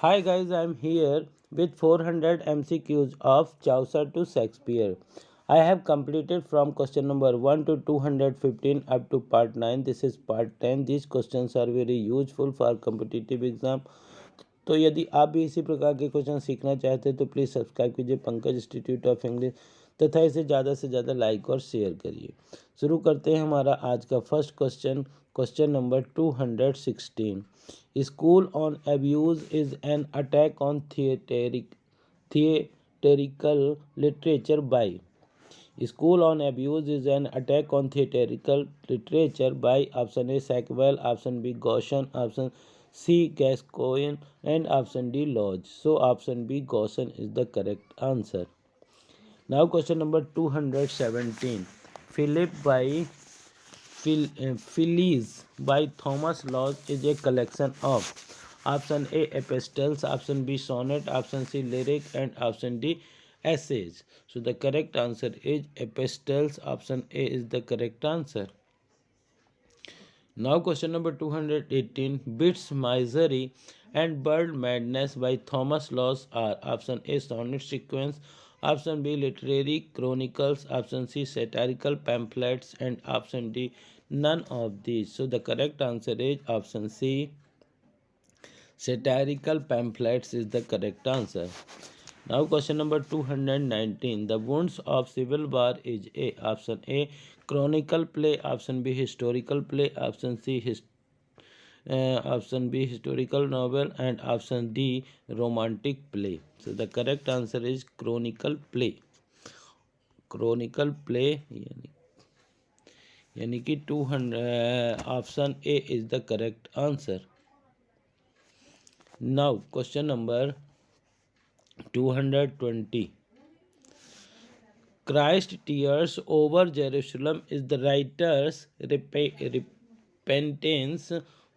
Hi guys, I'm here with 400 MCQs of Chaucer to Shakespeare. I have completed from question number 1 to 215 up to part 9. This is part 10. These questions are very useful for competitive exam. तो यदि आप भी इसी प्रकार के question सीखना चाहते हैं तो प्लीज़ सब्सक्राइब कीजिए पंकज इंस्टीट्यूट ऑफ इंग्लिश तथा इसे ज़्यादा से ज़्यादा लाइक और शेयर करिए। शुरू करते हैं हमारा आज का first question, question number 216। School on abuse is an attack on theatrical literature by School on Abuse is an attack on theatrical literature by option A. Sackville, option B. Goshen, option C. Gascoigne, and option D. Lodge. So option B. Goshen is the correct answer. Now question number 217. Phillies by Thomas Lodge is a collection of option A. epistles, option B. sonnet, option C. lyric, and option D. essays. So the correct answer is epistles. Option A is the correct answer. Now question number 218. Bits, Misery and Bird Madness by Thomas Lodge are option A. sonnet sequence, option B. literary chronicles, option C. satirical pamphlets, and option D. none of these. So the correct answer is option C. satirical pamphlets is the correct answer. Now question number 219. The Wounds of Civil War is A. Option A. Chronicle play. Option B. Historical play. Option C. Option B. Historical novel. And option D. Romantic play. So the correct answer is chronicle play. Chronicle play यानी कि 200 option A is the correct answer. Now question number 220. Christ tears over Jerusalem is the writer's repentance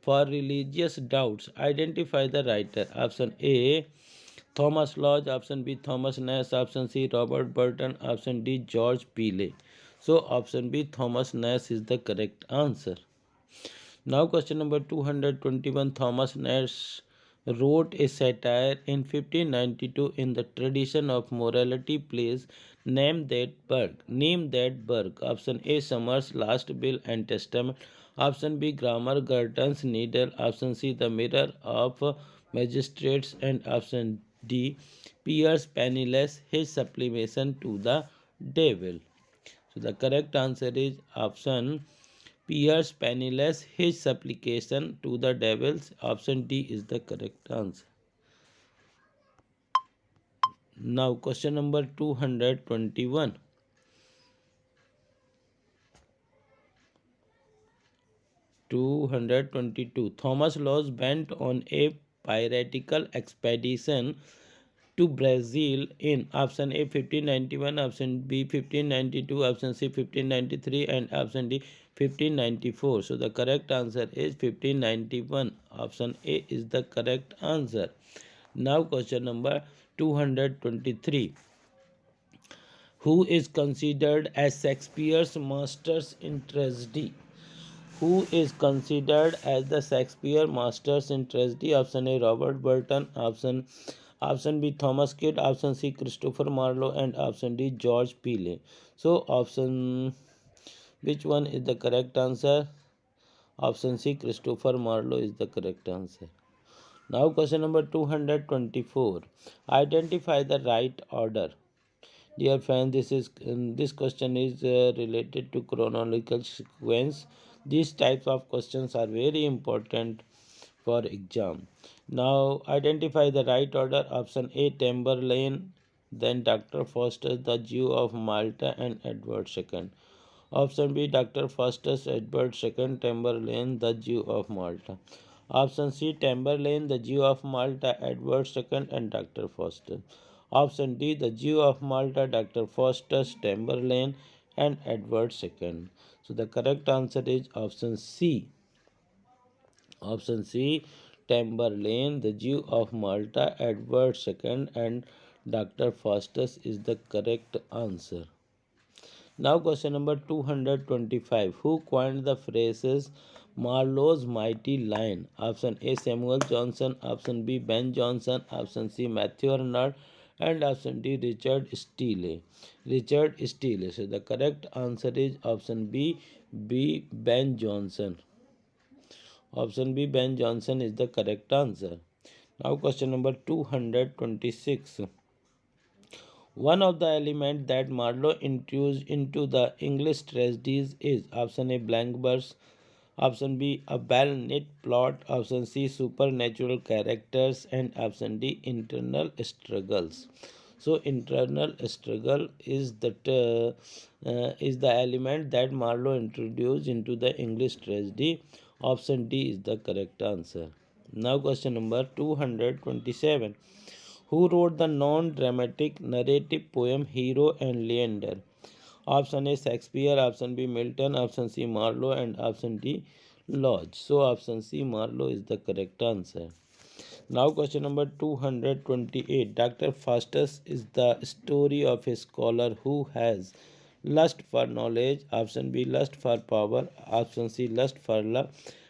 for religious doubts. Identify the writer. Option A. Thomas Lodge. Option B. Thomas Nash. Option C. Robert Burton. Option D. George Peele. So option B. Thomas Nash is the correct answer. Now question number 221. Thomas Nash wrote a satire in 1592 in the tradition of morality plays. Name that burg. Option A. Summer's Last Will and Testament. Option B. Grammar Gurton's Needle. Option C. The Mirror of Magistrates. And option D. Pierce Penniless, his sublimation to the devil. So the correct answer is option Pierce Penniless, his supplication to the devils. Option D is the correct answer. Now question number 221. Thomas Lodge went on a piratical expedition to Brazil in option A 1591, option B 1592, option C 1593, and option D 1594. So the correct answer is 1591. Option A is the correct answer. Now question number 223. Who is considered as Shakespeare's masters in tragedy? Who is considered as the Shakespeare masters in tragedy? Option A. Robert Burton. Option B. Thomas Kidd. Option C. Christopher Marlowe. And option D. George Peele. So which one is the correct answer? Option C. Christopher Marlowe is the correct answer. Now question number 224. Identify the right order. Dear friend, this question is related to chronological sequence. These types of questions are very important for exam. Now identify the right order. Option A. Tamberlane, then Dr. Foster, the Jew of Malta, and Edward II. Option B. Dr. Foster, Edward II, Tamberlane, the Jew of Malta. Option C. Tamberlane, the Jew of Malta, Edward II, and Dr. Foster. Option D. The Jew of Malta, Dr. Foster, Tamberlane, and Edward II. So the correct answer is option C. Option C. Tamberlane, the Jew of Malta, Edward II, and Dr. Foster is the correct answer. Now question number 225. Who coined the phrases Marlowe's Mighty Lion? Option A. Samuel Johnson. Option B. Ben Jonson. Option C. Matthew Arnold. And option D. Richard Steele. Richard Steele. So the correct answer is option B. Ben Jonson. Option B. Ben Jonson is the correct answer. Now question number 226. One of the elements that Marlowe introduced into the English tragedies is option A. blank verse, option B. a well-knit plot, option C. supernatural characters, and option D. internal struggles. So internal struggle is the element that Marlowe introduced into the English tragedy. Option D is the correct answer. Now question number 227. Who wrote the non-dramatic narrative poem Hero and Leander? Option A. Shakespeare, option B. Milton, option C. Marlowe, and option D. Lodge. So option C. Marlowe is the correct answer. Now question number 228. Dr. Faustus is the story of a scholar who has lust for knowledge, option B. lust for power, option C. lust for love,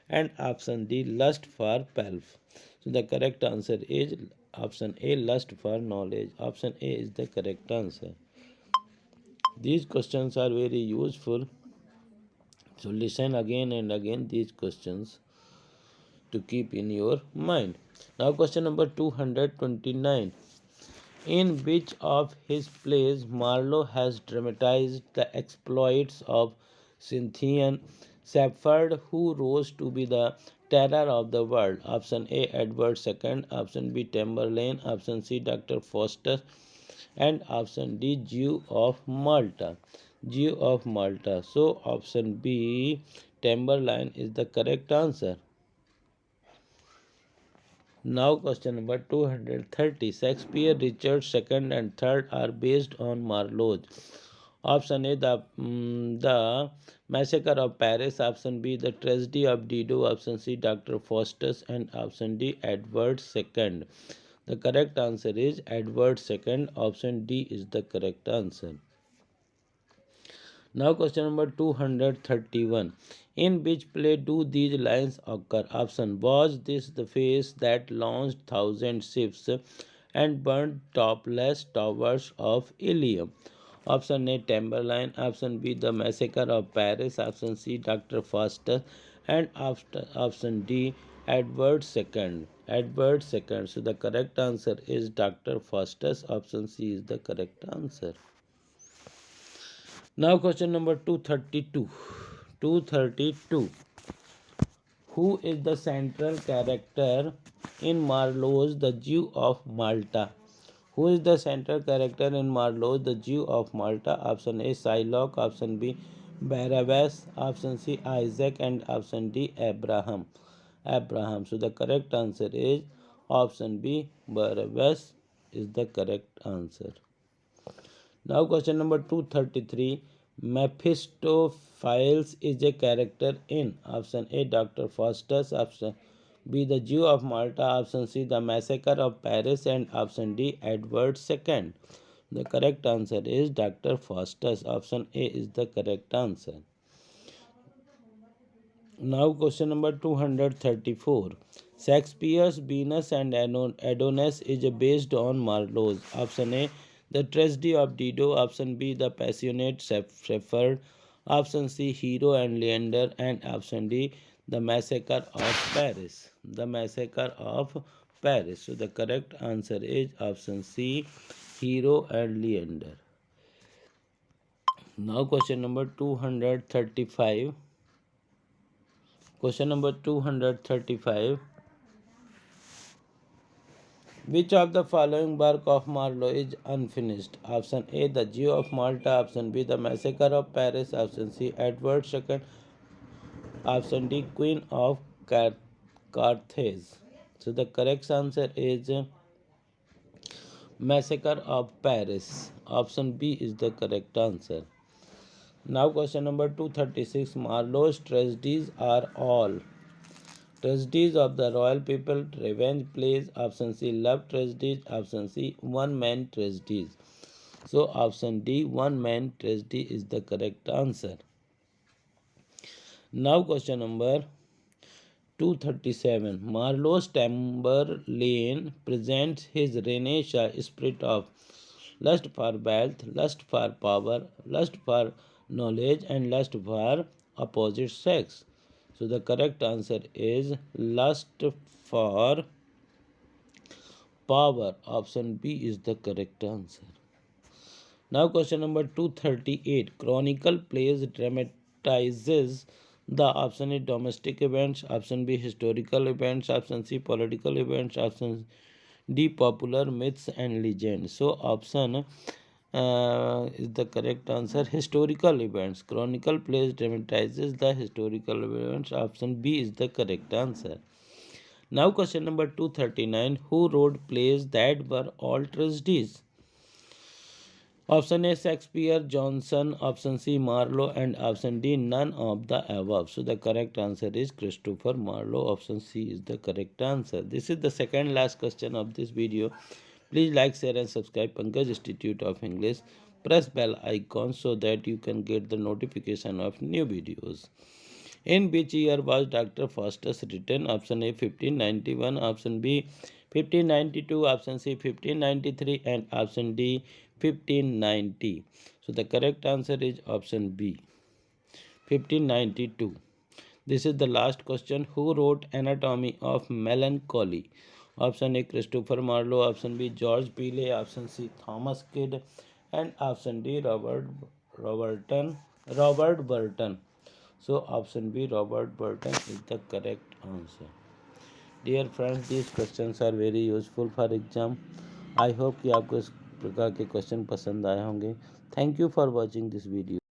and option D. lust for pelf. So the correct answer is option A. lust for knowledge. Option A is the correct answer. These questions are very useful. So listen again and again these questions to keep in your mind. Now question number 229. In which of his plays Marlowe has dramatized the exploits of Scythian shepherd who rose to be the terror of the world? Option A. Edward II, option B. Tamburlaine, option C. Dr. Faustus, and option D. Jew of Malta. Jew of Malta. So option B. Tamburlaine is the correct answer. Now question number 230. Shakespeare, Richard II and III are based on Marlowe. Option A, the Massacre of Paris. Option B, the Tragedy of Dido. Option C, Dr. Faustus. And option D, Edward II. The correct answer is Edward II. Option D is the correct answer. Now question number 231. In which play do these lines occur? Option: was this the face that launched thousand ships and burnt topless towers of Ilium? Option A. Tamburlaine. Option B. The Massacre of Paris. Option C. Dr. Faustus. And option D. Edward II. Edward II. So the correct answer is Dr. Faustus. Option C is the correct answer. Now question number 232. 232. Who is the central character in Marlowe's The Jew of Malta? Who is the central character in Marlowe's The Jew of Malta? Option A. Shylock. Option B. Barabbas. Option C. Isaac. And option D. Abraham. Abraham. So the correct answer is option B. Barabbas is the correct answer. Now question number 233. Mephistopheles is a character in option A. Dr. Faustus, option B. The Jew of Malta, option C. The Massacre of Paris, and option D. Edward II. The correct answer is Dr. Faustus. Option A is the correct answer. Now question number 234. Shakespeare's Venus and Adonis is based on Marlowe's. Option A. The Tragedy of Dido. Option B. The Passionate Shepherd. Option C. Hero and Leander. And option D. The Massacre of Paris. The Massacre of Paris. So the correct answer is option C. Hero and Leander. Now question number 235. Question number 235. Which of the following work of Marlowe is unfinished? Option A. The Jew of Malta. Option B. The Massacre of Paris. Option C. Edward II. Option D. Queen of Carthage. So the correct answer is Massacre of Paris. Option B is the correct answer. Now question number 236. Marlowe's tragedies are all tragedies of the royal people, revenge plays, option C. Love tragedies, option C. One man tragedies. So option D. One man tragedy is the correct answer. Now question number 237. Marlowe's Tamberlane presents his Renaissance spirit of lust for wealth, lust for power, lust for knowledge, and lust for opposite sex. So the correct answer is lust for power. Option B is the correct answer. Now question number 238. Chronicle plays dramatizes the option A domestic events, option B historical events, option C political events, option D popular myths and legends. So option is the correct answer historical events. Chronicle plays dramatizes the historical events. Option B is the correct answer. Now question number 239. Who wrote plays that were all tragedies? Option A Shakespeare, Johnson, option C Marlowe, and option D none of the above. So the correct answer is Christopher Marlowe. Option C is the correct answer. This is the second last question of this video. Please like, share and subscribe Pankaj Institute of English. Press bell icon so that you can get the notification of new videos. In which year was Dr. Faustus written? Option A 1591, option B 1592, option C 1593, and option D 1590. So the correct answer is option B 1592. This is the last question. Who wrote Anatomy of Melancholy? Option A Christopher Marlowe, option B George Peele, option C Thomas Kidd, and option D Robert Burton. So option B Robert Burton is the correct answer. Dear friends, these questions are very useful for exam. I hope कि आपको इस प्रकार के question पसंद आए होंगे. Thank you for watching this video.